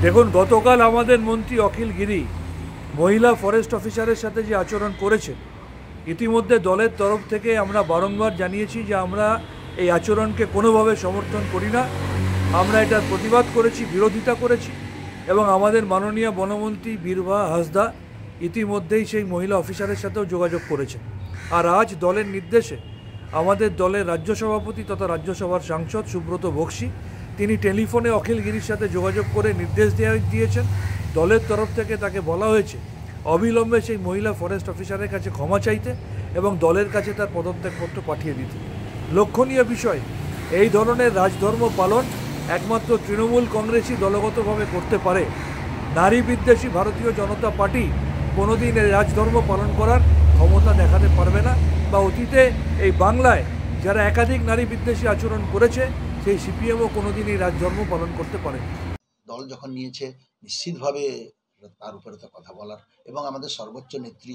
দেখুন, গতকাল আমাদের মন্ত্রী অখিল গিরি মহিলা ফরেস্ট অফিসারের সাথে যে আচরণ করেছেন, ইতিমধ্যে দলের তরফ থেকে আমরা বারংবার জানিয়েছি যে আমরা এই আচরণকে কোনোভাবে সমর্থন করি না। আমরা এটার প্রতিবাদ করেছি, বিরোধিতা করেছি এবং আমাদের মাননীয় বনমন্ত্রী বীরভা হাসদা ইতিমধ্যেই সেই মহিলা অফিসারের সাথেও যোগাযোগ করেছেন। আর আজ দলের নির্দেশে আমাদের দলের রাজ্য সভাপতি তথা রাজ্যসভার সাংসদ সুব্রত বক্সী তিনি টেলিফোনে অখিল গিরির সাথে যোগাযোগ করে নির্দেশ দিয়েছেন। দলের তরফ থেকে তাকে বলা হয়েছে অবিলম্বে সেই মহিলা ফরেস্ট অফিসারের কাছে ক্ষমা চাইতে এবং দলের কাছে তার পদত্যাগপত্র পাঠিয়ে দিতে। লক্ষণীয় বিষয়, এই ধরনের রাজধর্ম পালন একমাত্র তৃণমূল কংগ্রেসই দলগতভাবে করতে পারে। নারী বিদ্বেষী ভারতীয় জনতা পার্টি কোনোদিন এই রাজধর্ম পালন করার ক্ষমতা দেখাতে পারবে না, বা অতীতে এই বাংলায় যারা একাধিক নারী বিদ্বেষী আচরণ করেছে সেই সিপিএমও কোনোদিন এই রাজধর্ম পালন করতে পারে। দল যখন নিয়েছে নিশ্চিতভাবে তার উপরে তো কথা বলার, এবং আমাদের সর্বোচ্চ নেত্রী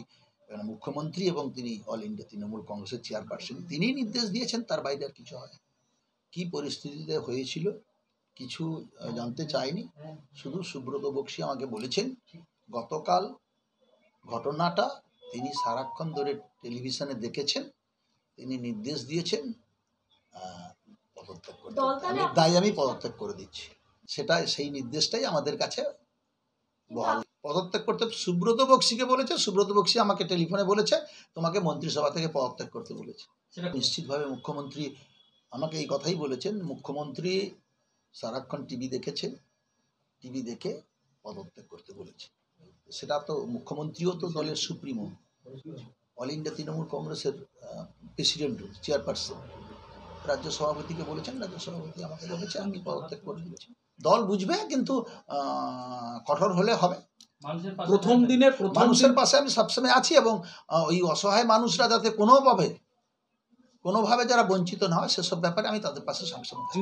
মুখ্যমন্ত্রী এবং তিনি অল ইন্ডিয়া তৃণমূল কংগ্রেসের চেয়ারপারসন, তিনি নির্দেশ দিয়েছেন, তার বাইরে আর কিছু হয়। কি পরিস্থিতিতে হয়েছিল কিছু জানতে চাইনি, শুধু সুব্রত বক্সী আমাকে বলেছেন গতকাল ঘটনাটা তিনি সারাক্ষণ ধরে টেলিভিশনে দেখেছেন, তিনি নির্দেশ দিয়েছেন পদত্যাগ করতে, তাই আমি পদত্যাগ করে দিচ্ছি। সেই নির্দেশটাই আমাদের কাছে বহাল। পদত্যাগ করতে সুব্রত বক্সীকে বলেছে, সুব্রত বক্সী আমাকে টেলিফোনে বলেছে তোমাকে মন্ত্রিসভা থেকে পদত্যাগ করতে বলেছে। নিশ্চিতভাবে মুখ্যমন্ত্রী আমাকে এই কথাই বলেছেন, মুখ্যমন্ত্রী সারাক্ষণ টিভি দেখেছেন, টিভি দেখে পদত্যাগ করতে বলেছে। সেটা তো মুখ্যমন্ত্রীও তো দলের সুপ্রিমো, অল ইন্ডিয়া তৃণমূল কংগ্রেসের প্রেসিডেন্ট চেয়ারপারসন, রাজ্য সভাপতিকে বলেছেন, রাজ্য সভাপতি আমাকে বলেছে আমি পদত্যাগ করে দিচ্ছি। দল বুঝবে, কিন্তু কঠোর হলে হবে। প্রথম দিনে মানুষের পাশে আমি সবসময় আছি, এবং ওই অসহায় মানুষরা যাতে কোনোভাবে যারা বঞ্চিত না হয় সেসব ব্যাপারে আমি তাদের পাশে সবসময় আছি।